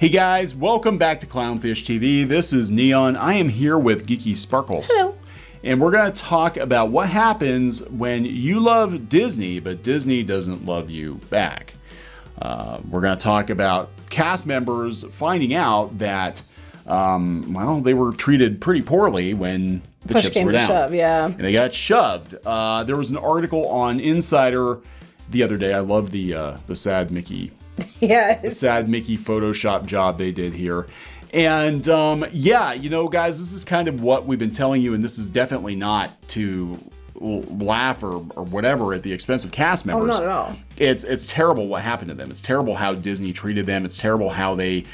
Hey guys, welcome back to Clownfish TV. This is Kneon. I am here with Geeky Sparkles. Hello. And we're going to talk about what happens when you love Disney, but Disney doesn't love you back. We're going to talk about cast members finding out that, they were treated pretty poorly when the Push chips came were to down. shove, yeah. And they got shoved. There was an article on Insider the other day. I love the sad Mickey. Yeah. The sad Mickey Photoshop job they did here. And guys, this is kind of what we've been telling you, and this is definitely not to laugh or whatever at the expense of cast members. Oh, not at all. It's terrible what happened to them. It's terrible how Disney treated them. It's terrible how they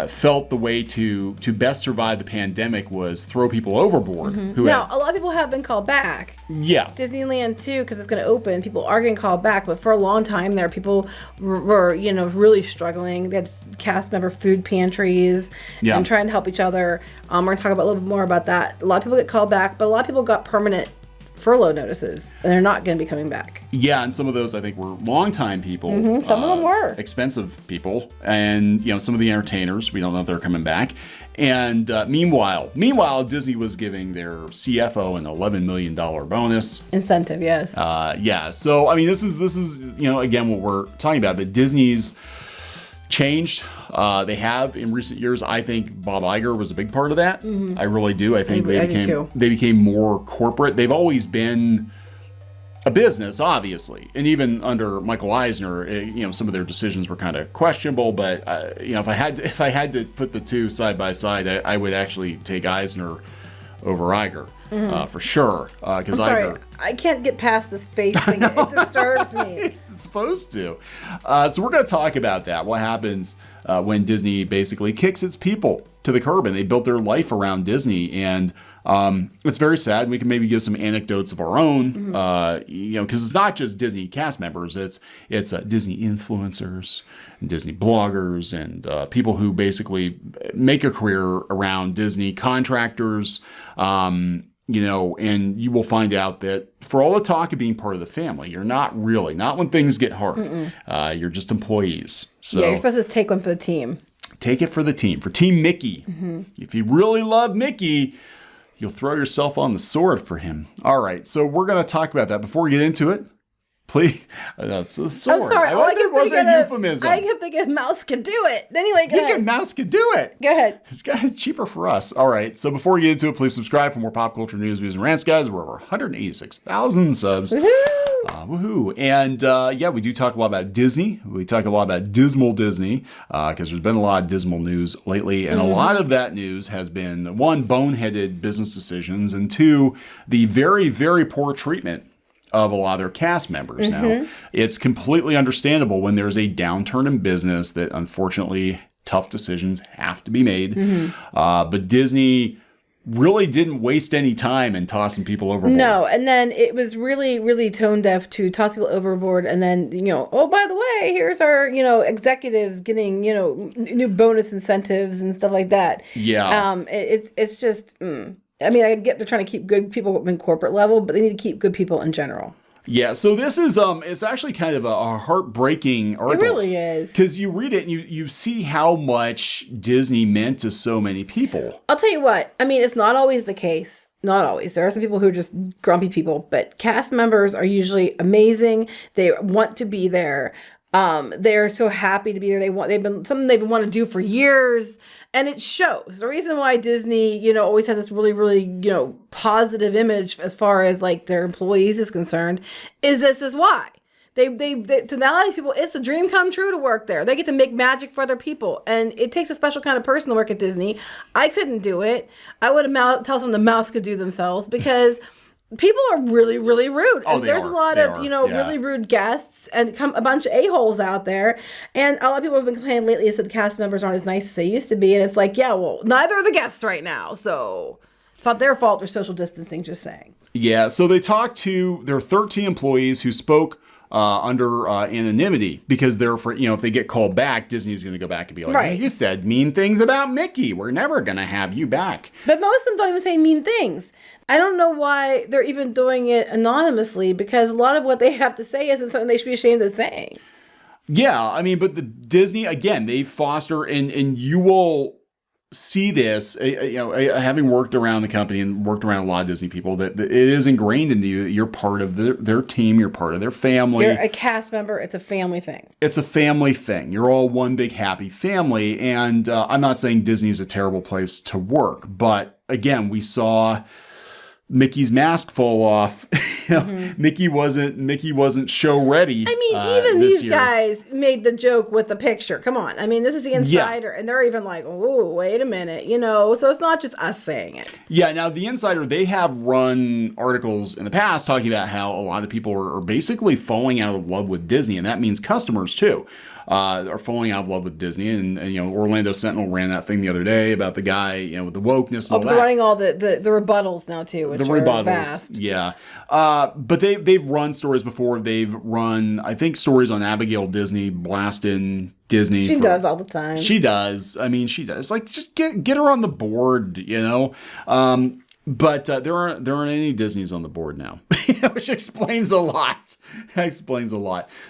felt the way to best survive the pandemic was throw people overboard. Mm-hmm. Now, a lot of people have been called back. Yeah. Disneyland too, because it's going to open. People are getting called back, but for a long time there, people were really struggling. They had cast member food pantries and trying to help each other. We're going to talk about a little bit more about that. A lot of people get called back, but a lot of people got permanent furlough notices, and they're not going to be coming back. Yeah, and some of those I think were longtime people. Some of them were expensive people, and some of the entertainers. We don't know if they're coming back. And meanwhile, Disney was giving their CFO an $11 million bonus incentive. Yes. So I mean, this is again what we're talking about. That Disney's changed. They have in recent years. I think Bob Iger was a big part of that. I really do. I think they became more corporate. They've always been a business, obviously, and even under Michael Eisner, some of their decisions were kind of questionable. But if I had to put the two side by side, I would actually take Eisner over Iger. For sure. Because I can't get past this face thing. It disturbs me. It's supposed to. So we're going to talk about that. What happens when Disney basically kicks its people to the curb, and they built their life around Disney. And it's very sad. We can maybe give some anecdotes of our own, because it's not just Disney cast members. It's Disney influencers and Disney bloggers and people who basically make a career around Disney, contractors. And you will find out that for all the talk of being part of the family, you're not when things get hard. You're just employees. So yeah, you're supposed to take one for the team. Take it for the team, for Team Mickey. If you really love Mickey, you'll throw yourself on the sword for him. All right, so we're going to talk about that. Before we get into it, please. That's the sword. I'm sorry. It was a euphemism. I kept thinking Mouse could do it. Anyway, go ahead. Mouse could do it. Go ahead. It's kind of cheaper for us. All right, so before we get into it, please subscribe for more pop culture news, views, and rants, guys. We're over 186,000 subs. Woohoo! Woohoo. And we do talk a lot about Disney. We talk a lot about dismal Disney because there's been a lot of dismal news lately. And a lot of that news has been, one, boneheaded business decisions, and two, the very, very poor treatment of a lot of their cast members. Now, it's completely understandable when there's a downturn in business that unfortunately tough decisions have to be made. But Disney really didn't waste any time in tossing people overboard. No, and then it was really, really tone deaf to toss people overboard. And then, oh, by the way, here's our, executives getting, new bonus incentives and stuff like that. Yeah. It's just, I mean, I get they're trying to keep good people in corporate level, but they need to keep good people in general. Yeah, so this is it's actually kind of a heartbreaking article. It really is. Because you read it and you see how much Disney meant to so many people. I'll tell you what, I mean, it's not always the case. Not always. There are some people who are just grumpy people, but cast members are usually amazing. They want to be there. They're so happy to be there. They've been wanting to do for years, and it shows. The reason why Disney, always has this really, really, positive image as far as like their employees is concerned, is this is why. They to a lot of these people, it's a dream come true to work there. They get to make magic for other people, and it takes a special kind of person to work at Disney. I couldn't do it. I would have tell someone the mouse could do themselves because people are really, really rude. And there's a lot of, really rude guests and a bunch of a-holes out there. And a lot of people have been complaining lately that the cast members aren't as nice as they used to be. And it's like, yeah, well, neither are the guests right now. So it's not their fault. They're social distancing, just saying. Yeah. So they talked to their 13 employees who spoke under anonymity because they're if they get called back, Disney's going to go back and be like, hey, you said mean things about Mickey. We're never going to have you back. But most of them don't even say mean things. I don't know why they're even doing it anonymously because a lot of what they have to say isn't something they should be ashamed of saying. Yeah, I mean, but the Disney, again, they foster, and you will see this, having worked around the company and worked around a lot of Disney people, that it is ingrained into you that you're part of their team, you're part of their family. You're a cast member. It's a family thing. It's a family thing. You're all one big happy family. And I'm not saying Disney is a terrible place to work, but again, we saw Mickey's mask fall off. Mickey wasn't show ready. I mean, even these guys made the joke with the picture. Come on. I mean, this is the Insider, and they're even like, oh, wait a minute, so it's not just us saying it. Yeah, now the Insider, they have run articles in the past talking about how a lot of people are basically falling out of love with Disney, and that means customers too. Are falling out of love with Disney, and Orlando Sentinel ran that thing the other day about the guy with the wokeness and all that. They're running all the rebuttals now too, which are vast. Yeah. But they've run stories before. They've run, I think, stories on Abigail Disney blasting Disney. She does all the time. She does. I mean, she does. Like, just get her on the board, But there aren't any Disneys on the board now, which explains a lot.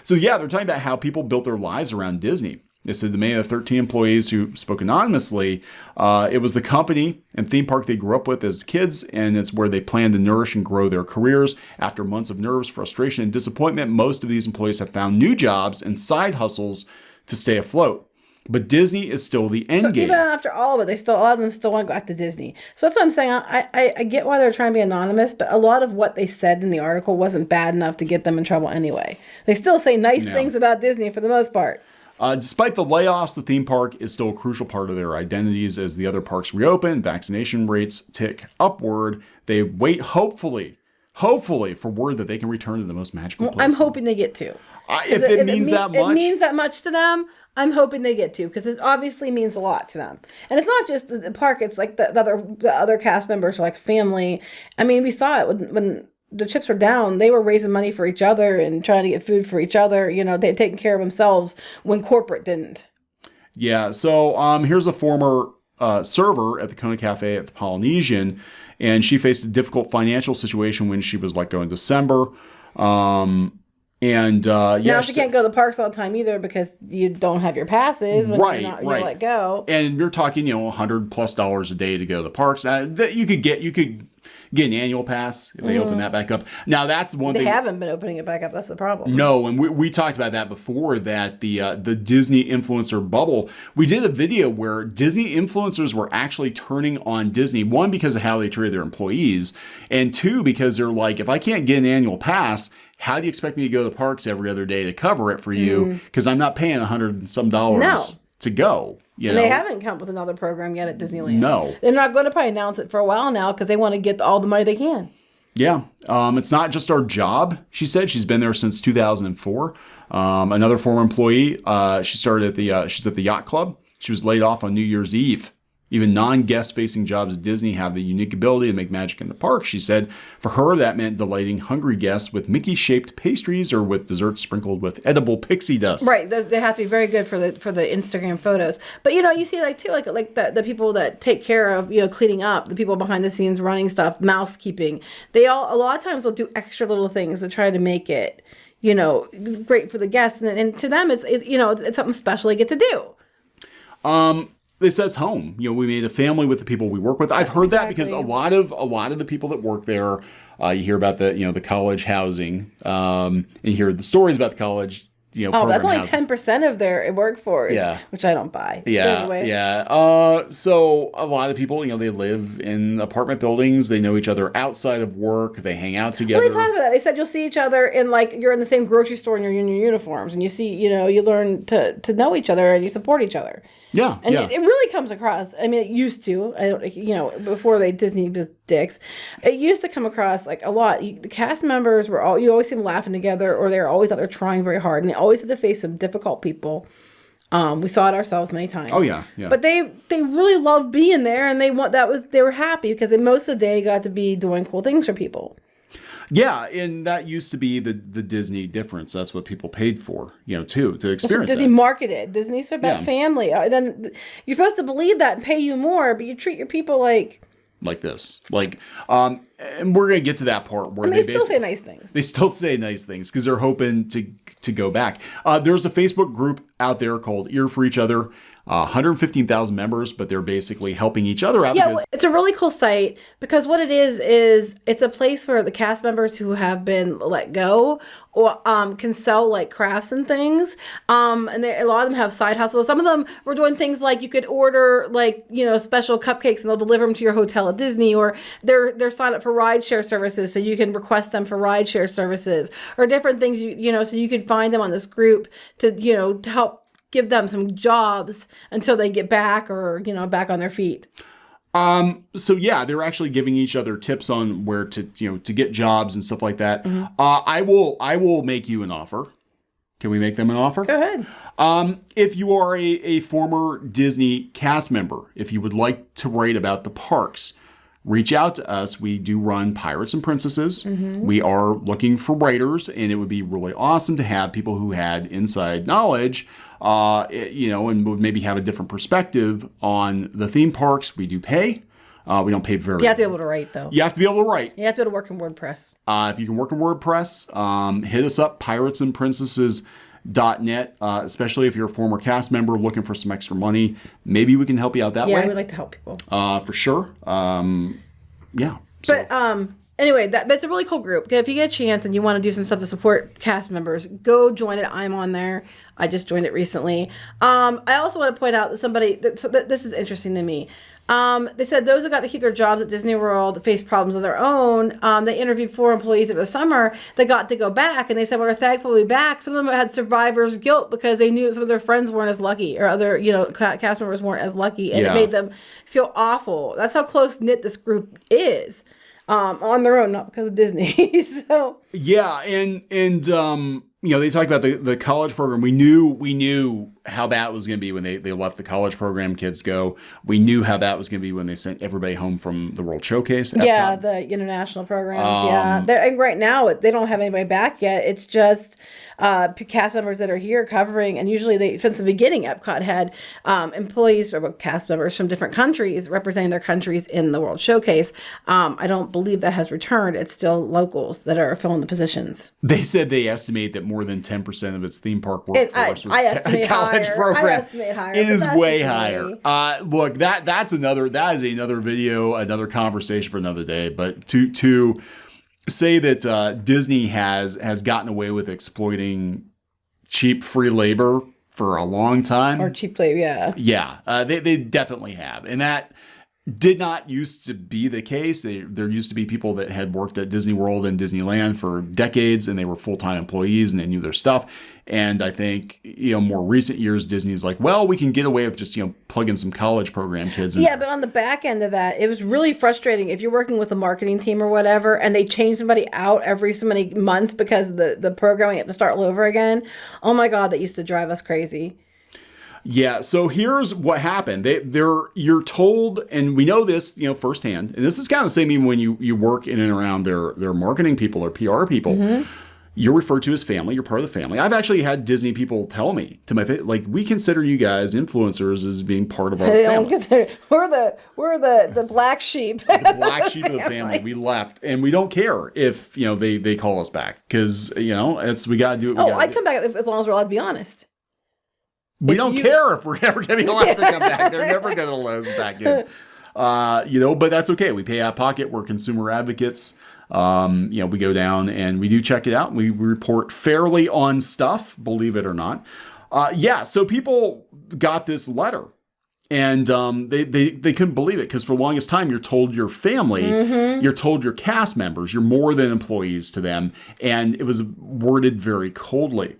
So yeah, they're talking about how people built their lives around Disney. They said the many of the 13 employees who spoke anonymously, it was the company and theme park they grew up with as kids, and it's where they plan to nourish and grow their careers. After months of nerves, frustration, and disappointment, most of these employees have found new jobs and side hustles to stay afloat. But Disney is still the end game. Even after all of it, all of them still want to go back to Disney. So that's what I'm saying. I get why they're trying to be anonymous, but a lot of what they said in the article wasn't bad enough to get them in trouble anyway. They still say nice things about Disney for the most part. Despite the layoffs, the theme park is still a crucial part of their identities. As the other parks reopen, vaccination rates tick upward. They wait, hopefully, for word that they can return to the most magical place. I'm hoping they get to. If it means that much to them, I'm hoping they get to, because it obviously means a lot to them. And it's not just the park; it's like the other cast members are like family. I mean, we saw it when the chips were down. They were raising money for each other and trying to get food for each other. They'd taken care of themselves when corporate didn't. Yeah. So here's a former server at the Kona Cafe at the Polynesian, and she faced a difficult financial situation when she was let go in December. Now she can't go to the parks all the time either, because you don't have your passes when you're let go. And you're talking, $100+ a day to go to the parks. That you could get an annual pass if they open that back up. Now that's one thing. They haven't been opening it back up. That's the problem. No, and we talked about that before, that the Disney influencer bubble. We did a video where Disney influencers were actually turning on Disney. One, because of how they treated their employees, and two, because they're like, if I can't get an annual pass, how do you expect me to go to the parks every other day to cover it for you? Because I'm not paying $100 and some to go. And they haven't come up with another program yet at Disneyland. No. They're not going to probably announce it for a while now, because they want to get all the money they can. Yeah. It's not just our job, she said. She's been there since 2004. Another former employee, she started at she's at the yacht club. She was laid off on New Year's Eve. Even non-guest facing jobs at Disney have the unique ability to make magic in the park, she said. For her, that meant delighting hungry guests with Mickey-shaped pastries or with desserts sprinkled with edible pixie dust. Right. They have to be very good for the Instagram photos. But, you see like the people that take care of, cleaning up, the people behind the scenes running stuff, mouse keeping. They all, a lot of times, will do extra little things to try to make it, great for the guests. And to them, it's something special they get to do. They said it's home. We made a family with the people we work with. I've heard that because a lot of the people that work there, you hear about the college housing, and you hear the stories about the college. That's only 10% of their workforce, which I don't buy. Yeah, anyway. yeah. So a lot of people, they live in apartment buildings. They know each other outside of work. They hang out together. Well, they talked about that. They said you'll see each other in you're in the same grocery store and you're in your uniforms, and you see, you learn to know each other and you support each other. Yeah, and it really comes across. I mean, it used to. I don't, before Disney was dicks, it used to come across a lot. The cast members were you always see them laughing together, or they're always out there trying very hard, and they always had to face some difficult people. We saw it ourselves many times. Oh yeah. But they really loved being there, and they were happy because most of the day got to be doing cool things for people. Yeah, and that used to be the Disney difference. That's what people paid for, to experience Disney that. marketed. Disney's about family. Then you're supposed to believe that and pay you more, but you treat your people like like this. Like, and we're gonna get to that part where they still say nice things. They still say nice things because they're hoping to go back. There's a Facebook group out there called Ear for Each Other. 115,000 members, but they're basically helping each other out. Yeah, well, it's a really cool site because what it is it's a place where the cast members who have been let go or can sell like crafts and things. And a lot of them have side hustles. Some of them were doing things like you could order like, special cupcakes and they'll deliver them to your hotel at Disney, or they're signed up for rideshare services. So you can request them for rideshare services or different things, so you can find them on this group to, to help give them some jobs until they get back or, back on their feet. So yeah, they're actually giving each other tips on where to get jobs and stuff like that. Mm-hmm. I will make you an offer. Can we make them an offer? Go ahead. If you are a former Disney cast member, if you would like to write about the parks, reach out to us. We do run Pirates and Princesses. Mm-hmm. We are looking for writers, and it would be really awesome to have people who had inside knowledge, and would maybe have a different perspective on the theme parks. We do pay. We don't pay very. You have to be able to write, though. You have to be able to write. You have to be able to work in WordPress. If you can work in WordPress, hit us up, piratesandprincesses.net, especially if you're a former cast member looking for some extra money. Maybe we can help you out that way. Yeah, we'd like to help people. For sure. Yeah. So. But anyway, that's a really cool group. If you get a chance and you want to do some stuff to support cast members, go join it. I'm on there. I just joined it recently. I also want to point out that this is interesting to me. They said those who got to keep their jobs at Disney World faced problems of their own. They interviewed 4 employees over the summer that got to go back, and they said, we're thankful to be back. Some of them had survivor's guilt because they knew some of their friends weren't as lucky, or other, cast members weren't as lucky, and it made them feel awful. That's how close-knit this group is. On their own, not because of Disney. So yeah, and they talked about the college program. We knew how that was going to be when they left the college program. Kids go. We knew how that was going to be when they sent everybody home from the World Showcase. Yeah, the international programs. And right now they don't have anybody back yet. It's just cast members that are here covering, and usually since the beginning, Epcot had employees or cast members from different countries representing their countries in the World Showcase. I don't believe that has returned. It's still locals that are filling the positions. They said they estimate that more than 10% of its theme park workforce was estimate college higher. program. I estimate higher. It is way higher. Look, that is another video, another conversation for another day. But to say that Disney has gotten away with exploiting cheap free labor for a long time, or cheap labor, they definitely have, and that did not used to be the case. There used to be people that had worked at Disney World and Disneyland for decades, and they were full-time employees and they knew their stuff. And I think, more recent years, Disney's like, well, we can get away with just, plugging some college program kids in. Yeah, but on the back end of that, it was really frustrating if you're working with a marketing team or whatever, and they change somebody out every so many months because of the programming, you have to start all over again. Oh my God, that used to drive us crazy. Yeah, so here's what happened. You're told, and we know this, firsthand. And this is kind of the same even when you work in and around their marketing people or PR people. Mm-hmm. You're referred to as family. You're part of the family. I've actually had Disney people tell me to my face, like, we consider you guys influencers as being part of our family. We're the black sheep. The black sheep of the family. We left, and we don't care if they call us back because we got to do it. I'd come back as long as we're allowed to be honest. We don't care if we're ever going to be allowed to come back. They're never going to let us back in. But that's okay. We pay out of pocket. We're consumer advocates. We go down and we do check it out. We report fairly on stuff, believe it or not. So people got this letter and they couldn't believe it because for the longest time you're told your family, you're told your cast members, you're more than employees to them. And it was worded very coldly.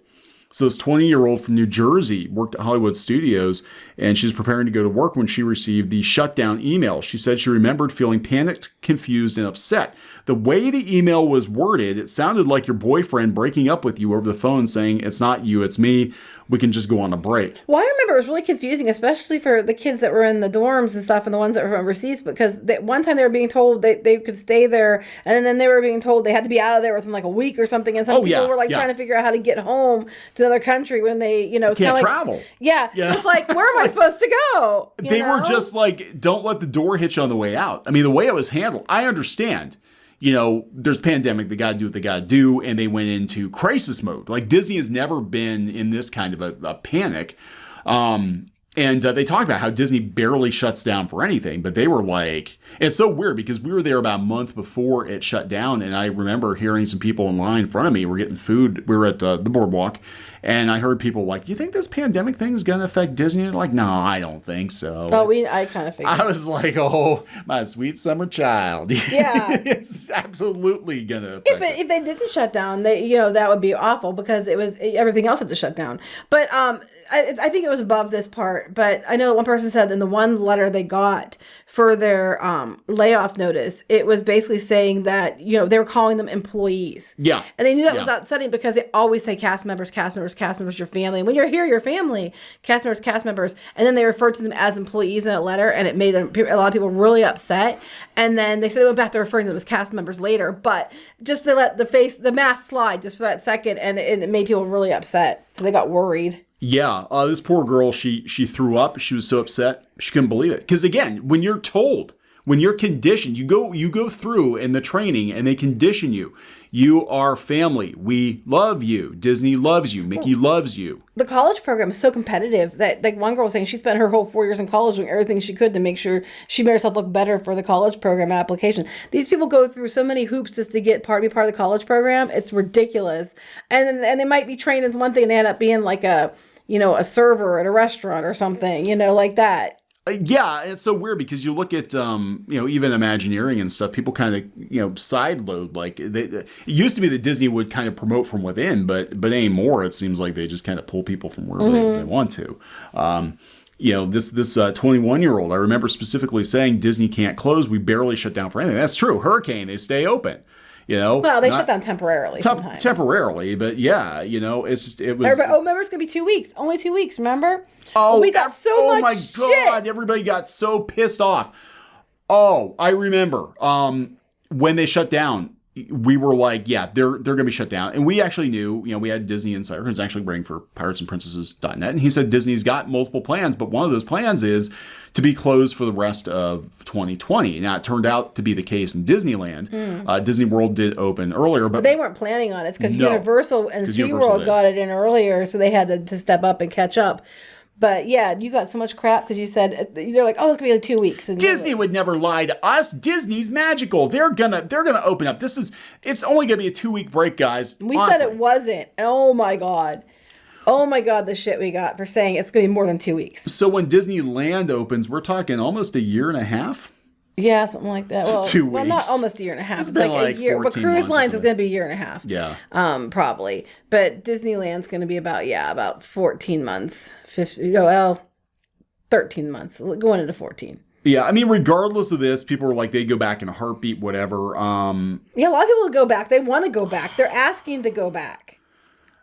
So this 20-year-old from New Jersey worked at Hollywood Studios, and she was preparing to go to work when she received the shutdown email. She said she remembered feeling panicked, confused, and upset. The way the email was worded, it sounded like your boyfriend breaking up with you over the phone saying, "It's not you, it's me. we can just go on a break. Well, I remember it was really confusing, especially for the kids that were in the dorms and stuff and the ones that were from overseas, because one time they were being told they could stay there, and then they were being told they had to be out of there within like a week or something, and some people were like trying to figure out how to get home to another country when they, it's can't like, travel. Yeah. So it's like, where am I supposed to go? They were just like, don't let the door hit you on the way out. I mean, the way it was handled, I understand. There's pandemic, they got to do what they got to do, and they went into crisis mode. Like, Disney has never been in this kind of a panic. And they talked about how Disney barely shuts down for anything, but they were like, it's so weird because we were there about a month before it shut down, and I remember hearing some people in line in front of me were getting food. We were at the boardwalk, and I heard people like, you think this pandemic thing is going to affect Disney? And like, no, I don't think so. Oh, I kind of figured. I was like, oh, my sweet summer child. Yeah. It's absolutely going to affect if they didn't shut down, that would be awful because everything else had to shut down. But I think it was above this part. But I know one person said in the one letter they got for their layoff notice, it was basically saying that, they were calling them employees. Yeah. And they knew that was upsetting because they always say cast members, your family. And when you're here, your family, cast members. And then they referred to them as employees in a letter, and it made a lot of people really upset. And then they said they went back to referring to them as cast members later. But just to let the mask slide just for that second, and it made people really upset because they got worried. Yeah, this poor girl, she threw up. She was so upset. She couldn't believe it. Because again, when you're told, when you're conditioned, you go through in the training and they condition you. You are family. We love you. Disney loves you. Mickey loves you. The college program is so competitive that, like one girl was saying, she spent her whole 4 years in college doing everything she could to make sure she made herself look better for the college program application. These people go through so many hoops just to be part of the college program. It's ridiculous. And they might be trained as one thing and they end up being like a server at a restaurant or something, like that. Yeah, it's so weird because you look at, even Imagineering and stuff, people kind of, side load. Like, it used to be that Disney would kind of promote from within, but anymore, it seems like they just kind of pull people from wherever they want to. This 21-year-old, I remember specifically saying Disney can't close. We barely shut down for anything. That's true. Hurricane, they stay open. Well, they shut down temporarily sometimes. Temporarily, but yeah, it's just, it was. Remember, it's going to be 2 weeks. Only 2 weeks, remember? Oh, we got so much shit. Oh my God, everybody got so pissed off. Oh, I remember when they shut down, we were like, yeah, they're going to be shut down. And we actually knew, we had Disney Insider who's actually writing for piratesandprincesses.net. And he said Disney's got multiple plans, but one of those plans is to be closed for the rest of 2020. Now, it turned out to be the case in Disneyland. Disney World did open earlier. But they weren't planning on it because Universal and SeaWorld got it in earlier, so they had to step up and catch up. But yeah, you got so much crap because you said they're like, oh, it's gonna be like 2 weeks. And Disney would never lie to us. Disney's magical. They're gonna open up. It's only gonna be a 2 week break, guys. We said it wasn't. Oh my god, the shit we got for saying it's gonna be more than 2 weeks. So when Disneyland opens, we're talking almost a year and a half. Yeah, something like that. Well, 2 weeks. Well, not almost a year and a half. It's been like a year. But cruise lines is going to be a year and a half. Yeah. Probably. But Disneyland's going to be about 14 months. 13 months. Going into 14. Yeah, I mean, regardless of this, people are like, they go back in a heartbeat, whatever. Yeah, a lot of people go back. They want to go back. They're asking to go back.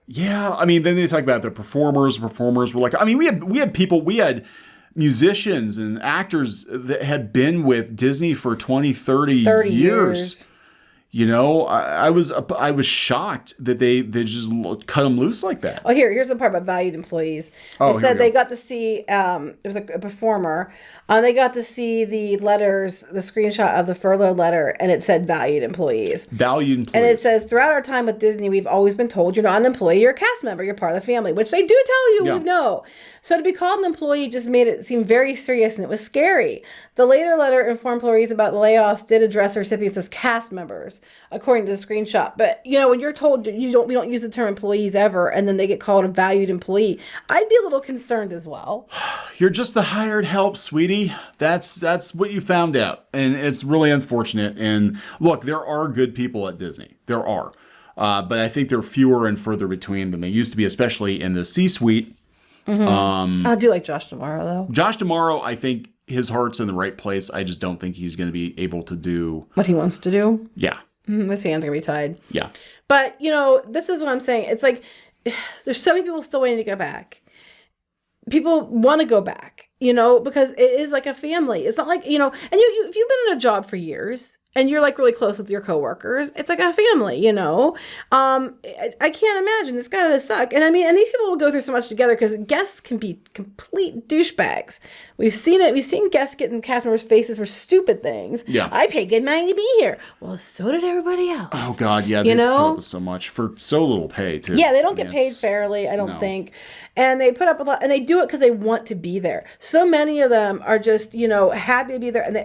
Yeah, I mean, then they talk about the performers. Performers were like, I mean, we had musicians and actors that had been with Disney for 30 years. I was shocked that they just cut them loose like that. Oh, here's the part about valued employees. They said they got to see, it was a performer, they got to see the letters, the screenshot of the furlough letter, and it said valued employees. Valued employees. And it says, throughout our time with Disney, we've always been told you're not an employee, you're a cast member, you're part of the family, which they do tell you, we know. So to be called an employee just made it seem very serious, and it was scary. The later letter informed employees about the layoffs did address the recipients as cast members, according to the screenshot. But, when you're told we don't use the term employees ever, and then they get called a valued employee, I'd be a little concerned as well. You're just the hired help, sweetie. That's what you found out. And it's really unfortunate. And look, there are good people at Disney. There are. But I think they're fewer and further between than they used to be, especially in the C-suite. Mm-hmm. I do like Josh D'Amaro, though. Josh D'Amaro, I think his heart's in the right place. I just don't think he's going to be able to do what he wants to do. Yeah. His hands are going to be tied. Yeah. But, this is what I'm saying. It's like, there's so many people still waiting to go back. People want to go back, you know, because it is like a family. It's not like, you know, and if you've been in a job for years and you're like really close with your coworkers, it's like a family, you know. I can't imagine. It's gotta suck. And I mean, and these people will go through so much together because guests can be complete douchebags. We've seen it. We've seen guests get in cast members' faces for stupid things. Yeah. I paid good money to be here. Well, so did everybody else. Oh God, yeah. They put up with so much for so little pay too. Yeah, they don't get paid fairly, I don't think. And they put up with a lot, and they do it because they want to be there. So many of them are just, you know, happy to be there. And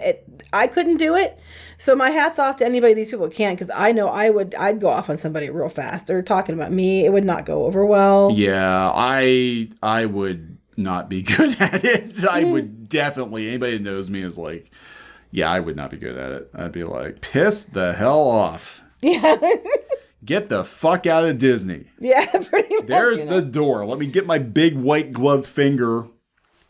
I couldn't do it. So my hat's off to anybody these people can, because I know I'd go off on somebody real fast. They're talking about me. It would not go over well. Yeah, I would not be good at it. I would definitely, anybody that knows me is like, yeah, I would not be good at it. I'd be like, piss the hell off. Yeah. Get the fuck out of Disney. Yeah, pretty much. There's the door. Let me get my big white gloved finger.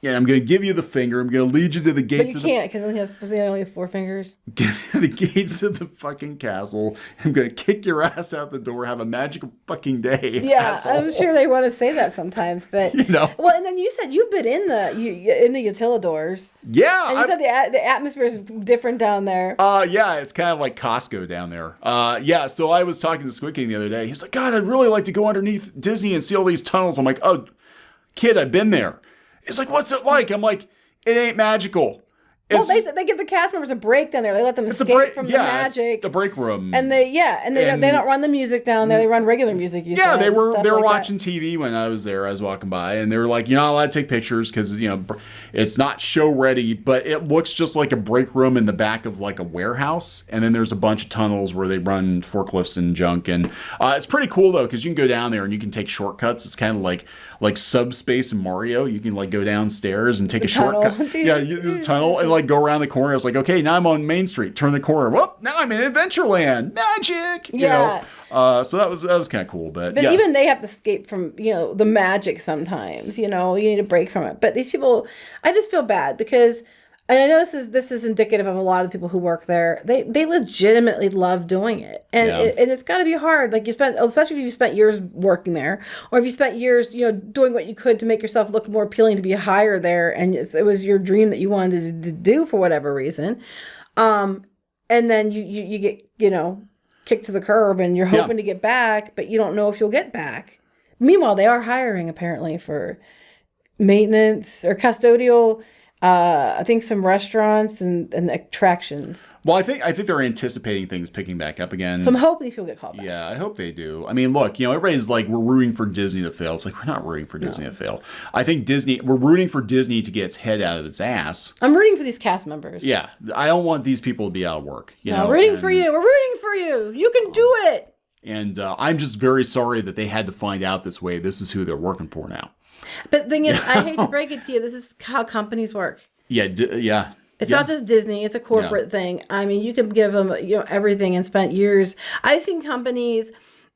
Yeah, I'm going to give you the finger. I'm going to lead you to the gates. But you can't, because he only has 4 fingers. The gates of the fucking castle. I'm going to kick your ass out the door. Have a magical fucking day. Yeah, asshole. I'm sure they want to say that sometimes, but you know. Well, and then you said you've been in the utilidors. Yeah, and you said the atmosphere is different down there. Yeah, it's kind of like Costco down there. Yeah, so I was talking to Squid King the other day. He's like, God, I'd really like to go underneath Disney and see all these tunnels. I'm like, oh, kid, I've been there. He's like, what's it like? I'm like, it ain't magical. Well, they give the cast members a break down there. They let them escape from the magic. It's the break room. And they don't run the music down there. They run regular music. They were watching TV when I was there. I was walking by, and they were like, you're not allowed to take pictures because it's not show ready, but it looks just like a break room in the back of like a warehouse. And then there's a bunch of tunnels where they run forklifts and junk, and it's pretty cool though because you can go down there and you can take shortcuts. It's kind of like subspace in Mario. You can like go downstairs and take a shortcut. Yeah, there's a tunnel and like go around the corner. I was like, okay, now I'm on Main Street. Turn the corner. Whoop! Now I'm in Adventureland. Magic. You know? So that was kind of cool. But yeah. Even they have to escape from the magic sometimes. You need a break from it. But these people, I just feel bad because. And I know this is indicative of a lot of the people who work there. They legitimately love doing it, and it's got to be hard. Like especially if you spent years working there, or if you spent years doing what you could to make yourself look more appealing to be hired there, and it was your dream that you wanted to do for whatever reason, and then you get kicked to the curb, and you're hoping to get back, but you don't know if you'll get back. Meanwhile, they are hiring apparently for maintenance or custodial. I think some restaurants and attractions. Well, I think they're anticipating things picking back up again. So I'm hoping he'll get called back. Yeah, I hope they do. I mean, look, everybody's like, we're rooting for Disney to fail. It's like, we're not rooting for Disney to fail. I think we're rooting for Disney to get its head out of its ass. I'm rooting for these cast members. Yeah, I don't want these people to be out of work. Rooting for you. We're rooting for you. You can do it. And I'm just very sorry that they had to find out this way. This is who they're working for now. But the thing is, I hate to break it to you, this is how companies work. Yeah, yeah. It's not just Disney; it's a corporate thing. I mean, you can give them everything and spent years. I've seen companies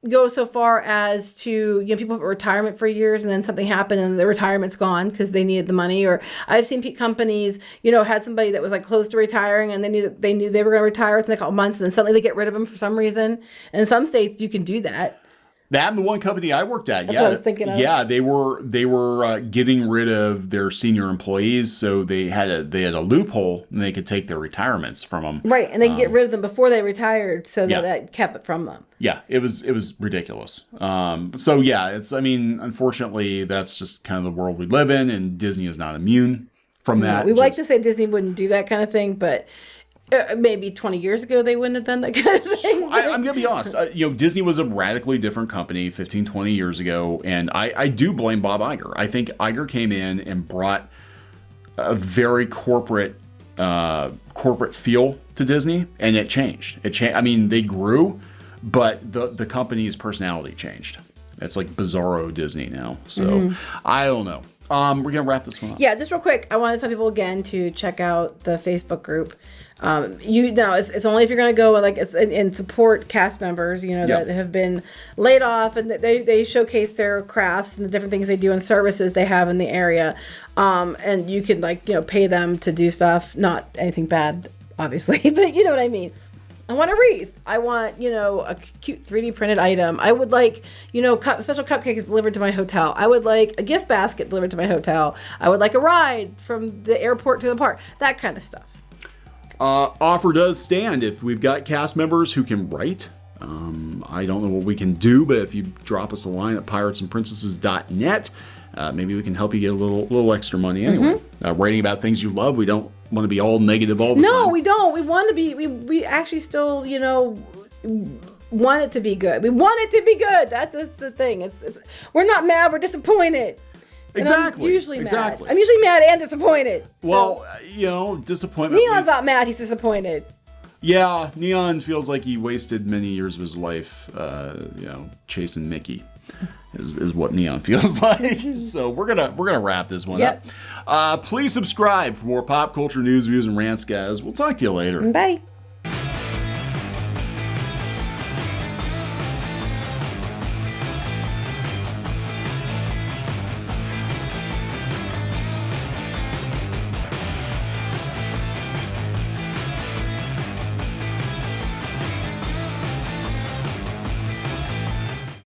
go so far as to people put retirement for years and then something happened and the retirement's gone because they needed the money. Or I've seen companies had somebody that was like close to retiring and they knew they were going to retire within a couple months and then suddenly they get rid of them for some reason. And in some states, you can do that. That and the one company I worked at. That's what I was thinking of. Yeah, they were getting rid of their senior employees, so they had a loophole and they could take their retirements from them. Right, and they can get rid of them before they retired, so that kept it from them. Yeah, it was ridiculous. So yeah, unfortunately, that's just kind of the world we live in, and Disney is not immune from that. We'd like to say Disney wouldn't do that kind of thing, but. Maybe 20 years ago, they wouldn't have done that kind of thing. I'm going to be honest. Disney was a radically different company 15, 20 years ago. And I do blame Bob Iger. I think Iger came in and brought a very corporate feel to Disney. And it changed. They grew, but the company's personality changed. It's like bizarro Disney now. So I don't know. We're going to wrap this one up. Yeah, just real quick. I want to tell people again to check out the Facebook group. It's only if you're going to go and support cast members, that have been laid off and that they showcase their crafts and the different things they do and services they have in the area. And you can pay them to do stuff, not anything bad, obviously, but you know what I mean. I want a wreath. I want, a cute 3D printed item. I would like, special cupcakes delivered to my hotel. I would like a gift basket delivered to my hotel. I would like a ride from the airport to the park. That kind of stuff. Offer does stand if we've got cast members who can write. I don't know what we can do, but if you drop us a line at piratesandprincesses.net, maybe we can help you get a little extra money anyway. Writing about things you love. We don't want to be all negative all the time. No, we don't. We want to be, we actually still, want it to be good. We want it to be good. That's just the thing. We're not mad, we're disappointed. Exactly. I'm usually exactly. mad. I'm usually mad and disappointed. Well, disappointment. Neon's not mad, he's disappointed. Yeah, Kneon feels like he wasted many years of his life, chasing Mickey. Is what Kneon feels like. So we're gonna wrap this one up. Please subscribe for more pop culture news, views, and rants, guys. We'll talk to you later. Bye.